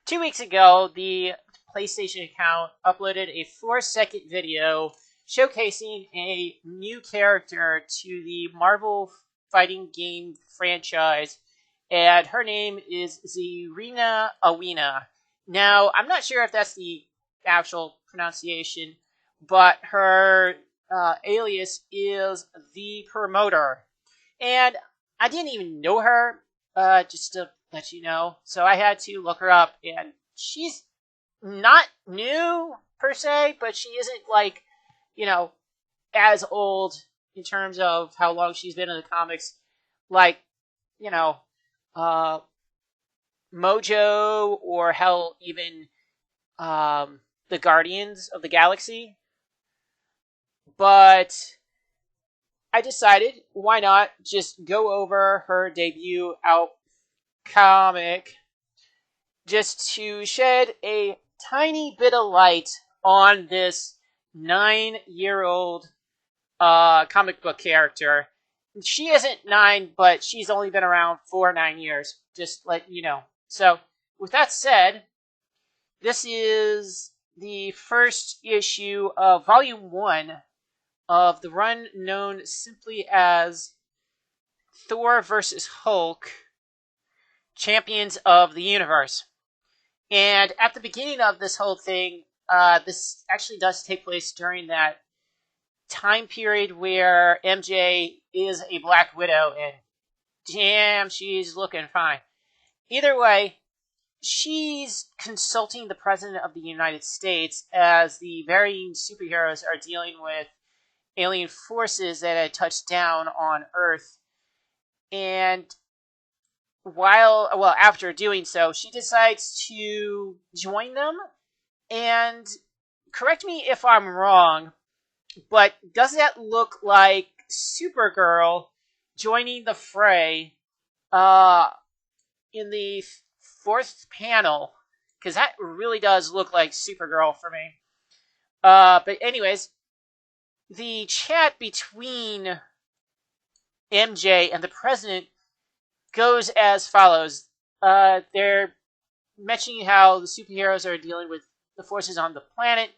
2 weeks ago, the PlayStation account uploaded a 4-second video showcasing a new character to the Marvel fighting game franchise, and her name is Zirina Awina. Now, I'm not sure if that's the actual pronunciation, but her alias is the Promoter. And I didn't even know her, just to let you know. So I had to look her up, and she's not new per se, but she isn't like, as old in terms of how long she's been in the comics, like, you know, uh, Mojo or hell, even the Guardians of the Galaxy. But I decided, why not just go over her debut out comic just to shed a tiny bit of light on this 9-year-old comic book character. She isn't 9, but she's only been around for 9 years, just let you know. So, with that said, this is the first issue of Volume 1 of the run known simply as Thor vs. Hulk, Champions of the Universe. And at the beginning of this whole thing, this actually does take place during that time period where MJ is a Black Widow, and damn, she's looking fine. Either way, she's consulting the President of the United States as the varying superheroes are dealing with alien forces that had touched down on Earth. And after doing so, she decides to join them. And correct me if I'm wrong, but does that look like Supergirl joining the fray in the fourth panel? Because that really does look like Supergirl for me. But anyways, the chat between MJ and the President goes as follows. They're mentioning how the superheroes are dealing with the forces on the planet,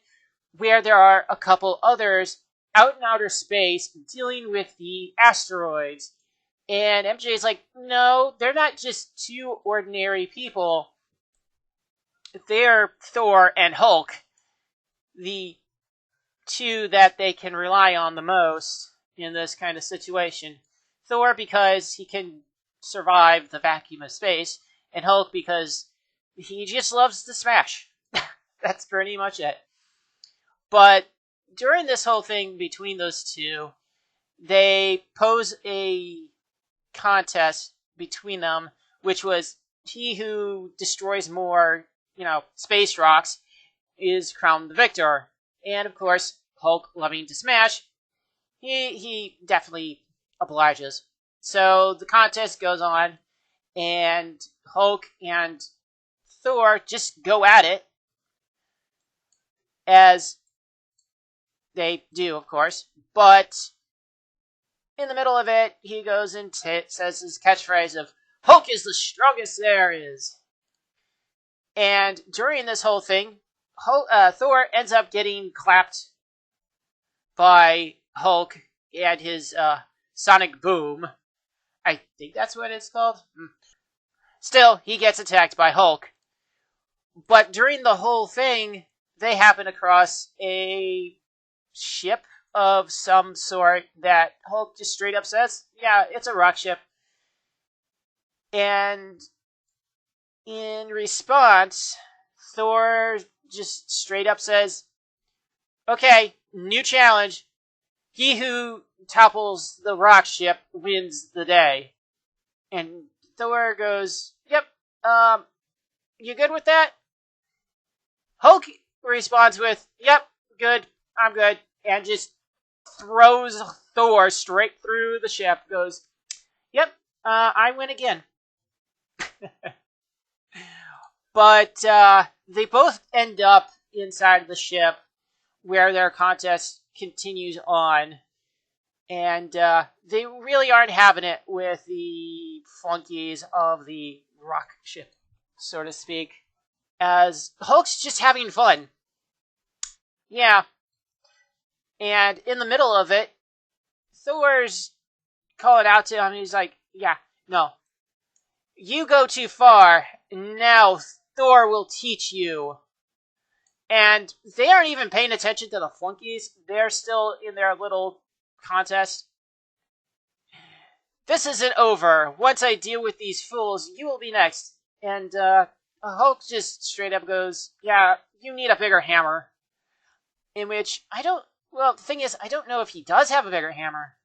where there are a couple others out in outer space dealing with the asteroids. And MJ is like, no, they're not just two ordinary people. They're Thor and Hulk, the two that they can rely on the most in this kind of situation. Thor because he can survive the vacuum of space, and Hulk because he just loves to smash. That's pretty much it. But during this whole thing between those two, they pose a contest between them, which was he who destroys more, space rocks is crowned the victor. And of course, Hulk, loving to smash, he definitely obliges. So the contest goes on, and Hulk and Thor just go at it, as they do, of course. But in the middle of it, he goes and says his catchphrase of, Hulk is the strongest there is. And during this whole thing, Thor ends up getting clapped by Hulk and his sonic boom. I think that's what it's called. Still, he gets attacked by Hulk. But during the whole thing, they happen across a ship of some sort that Hulk just straight up says, yeah, it's a rock ship. And in response, Thor just straight up says, okay, new challenge. He who topples the rock ship wins the day. And Thor goes, yep, you good with that? Hulk responds with, yep, good, I'm good, and just throws Thor straight through the ship, goes, yep, I win again. But they both end up inside the ship where their contest continues on. And they really aren't having it with the flunkies of the rock ship, so to speak. as Hulk's just having fun. Yeah. And in the middle of it, Thor's calling out to him. He's like, yeah, no. You go too far. Now Thor will teach you. And they aren't even paying attention to the flunkies. They're still in their little contest. This isn't over. Once I deal with these fools, you will be next. And Hulk just straight up goes, yeah, you need a bigger hammer. In which, the thing is, I don't know if he does have a bigger hammer.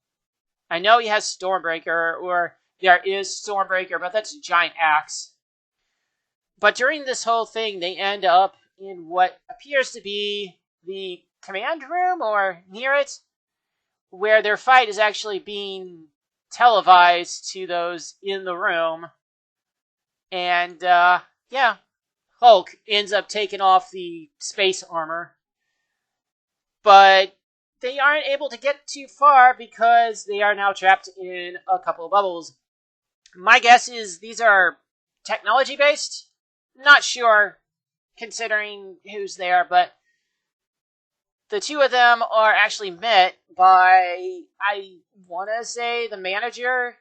I know he has Stormbreaker, or there is Stormbreaker, but that's a giant axe. But during this whole thing, they end up in what appears to be the command room, or near it, where their fight is actually being televised to those in the room. And, Hulk ends up taking off the space armor. But they aren't able to get too far because they are now trapped in a couple of bubbles. My guess is these are technology-based. Not sure, considering who's there, but the two of them are actually met by, I want to say, the manager.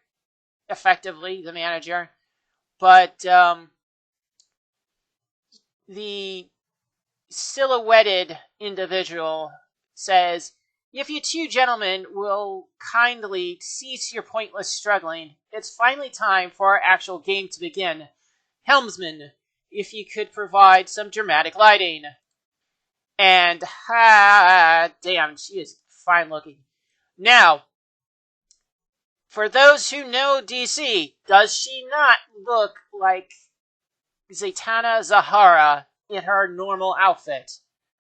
Effectively, the manager. But the silhouetted individual says, if you two gentlemen will kindly cease your pointless struggling, it's finally time for our actual game to begin. Helmsman, if you could provide some dramatic lighting. And, damn, she is fine looking. Now, for those who know DC, does she not look like Zatanna Zahara in her normal outfit?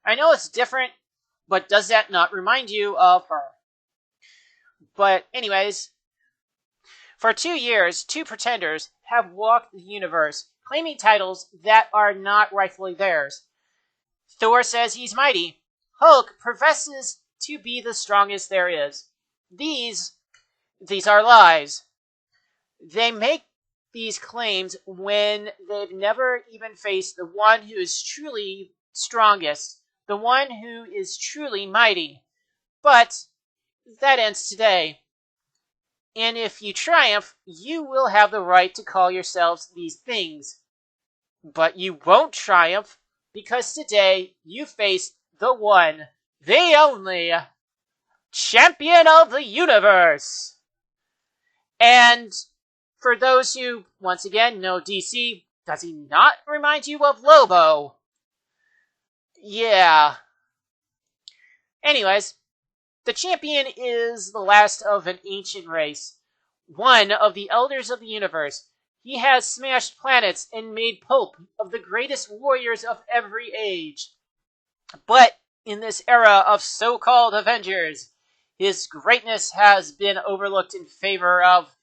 I know it's different, but does that not remind you of her? But anyways, for 2 years, two pretenders have walked the universe, claiming titles that are not rightfully theirs. Thor says he's mighty. Hulk professes to be the strongest there is. These are lies. They make these claims when they've never even faced the one who is truly strongest, the one who is truly mighty. But that ends today. And if you triumph, you will have the right to call yourselves these things. But you won't triumph, because today you face the one, the only, champion of the universe. And for those who, once again, know DC, does he not remind you of Lobo? Yeah. Anyways, the champion is the last of an ancient race, one of the elders of the universe. He has smashed planets and made pulp of the greatest warriors of every age. But in this era of so-called Avengers, his greatness has been overlooked in favor of,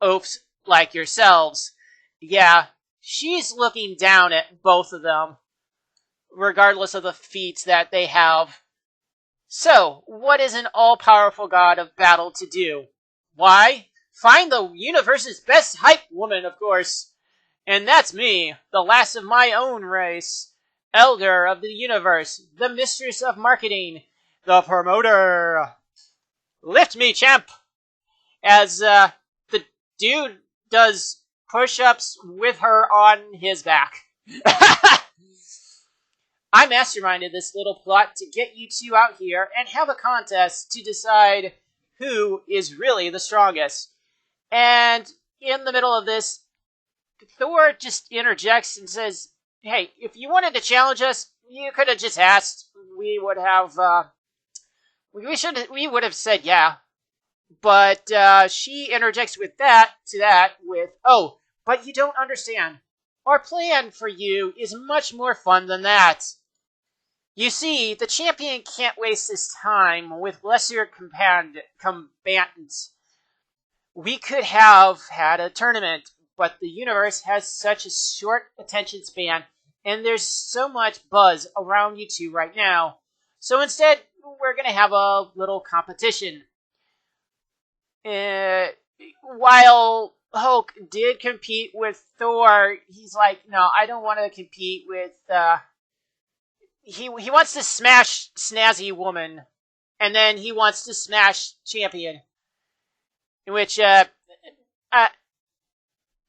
oafs like yourselves. Yeah, she's looking down at both of them, regardless of the feats that they have. So, what is an all-powerful god of battle to do? Why? Find the universe's best hype woman, of course. And that's me, the last of my own race. Elder of the universe, the mistress of marketing, the promoter. Lift me, champ! As the dude does push-ups with her on his back. I masterminded this little plot to get you two out here and have a contest to decide who is really the strongest. And in the middle of this, Thor just interjects and says, hey, if you wanted to challenge us, you could have just asked. We would have, we would have said yeah. But she interjects with oh, but you don't understand. Our plan for you is much more fun than that. You see, the champion can't waste his time with lesser combatants. We could have had a tournament, but the universe has such a short attention span, and there's so much buzz around you two right now. So instead, we're going to have a little competition. While Hulk did compete with Thor, he's like, no, I don't want to compete with. He wants to smash Snazzy Woman, and then he wants to smash Champion. In which, uh,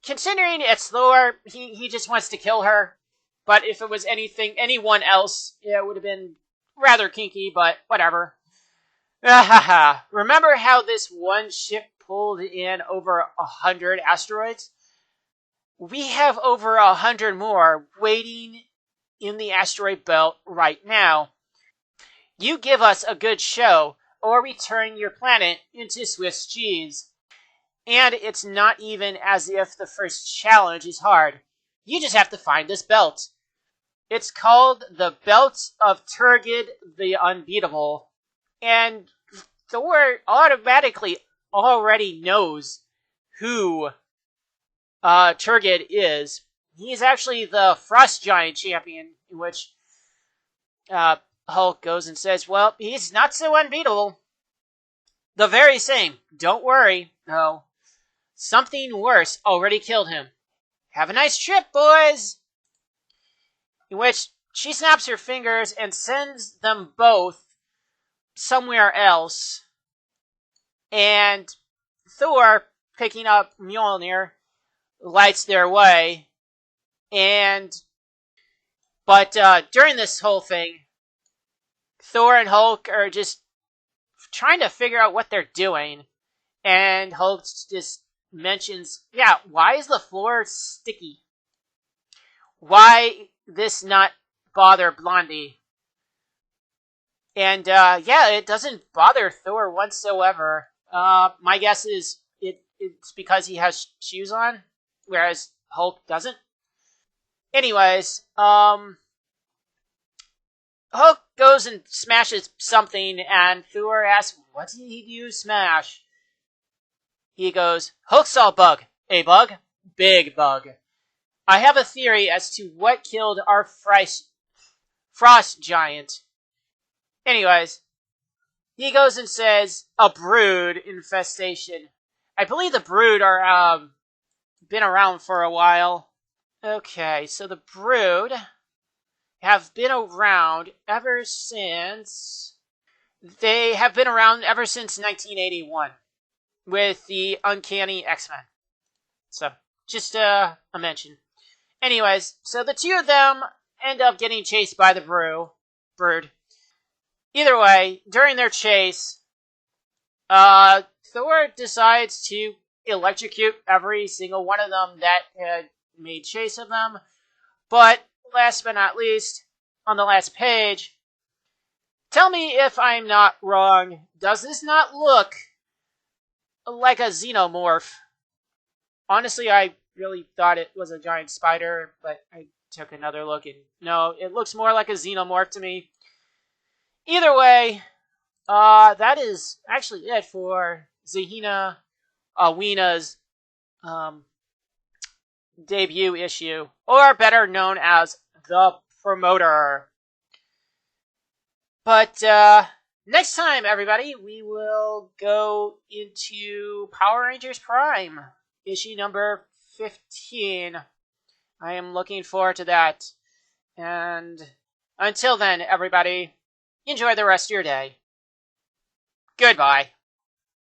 considering it's Thor, he just wants to kill her. But if it was anyone else, it would have been rather kinky. But whatever. Remember how this one ship pulled in over 100 asteroids? We have over 100 more waiting in the asteroid belt right now. You give us a good show, or we turn your planet into Swiss cheese. And it's not even as if the first challenge is hard. You just have to find this belt. It's called the Belt of Turgid the Unbeatable. And Thor automatically already knows who Turgid is. He's actually the Frost Giant champion, in which Hulk goes and says, well, he's not so unbeatable. The very same. Don't worry. No. Something worse already killed him. Have a nice trip, boys! In which she snaps her fingers and sends them both somewhere else. And Thor, picking up Mjolnir, lights their way. But during this whole thing, Thor and Hulk are just trying to figure out what they're doing. And Hulk just mentions, yeah, why is the floor sticky? Why this not bother Blondie? And yeah, it doesn't bother Thor whatsoever. My guess is it's because he has shoes on, whereas Hulk doesn't. Anyways, Hulk goes and smashes something, and Thor asks, what did he smash? He goes, Hulk saw a bug. A bug? Big bug. I have a theory as to what killed our Frost Giant. Anyways, he goes and says, a brood infestation. I believe the brood are, been around for a while. Okay, so the brood have been around ever since... They have been around ever since 1981 with the Uncanny X-Men. So, just a mention. Anyways, so the two of them end up getting chased by the brood. Either way, during their chase, Thor decides to electrocute every single one of them that had made chase of them. But last but not least, on the last page, tell me if I'm not wrong, does this not look like a xenomorph? Honestly, I really thought it was a giant spider, but I took another look and no, it looks more like a xenomorph to me. Either way, that is actually it for Zahina Awina's debut issue, or better known as The Promoter. But next time, everybody, we will go into Power Rangers Prime, issue number 15. I am looking forward to that. And until then, everybody, enjoy the rest of your day. Goodbye.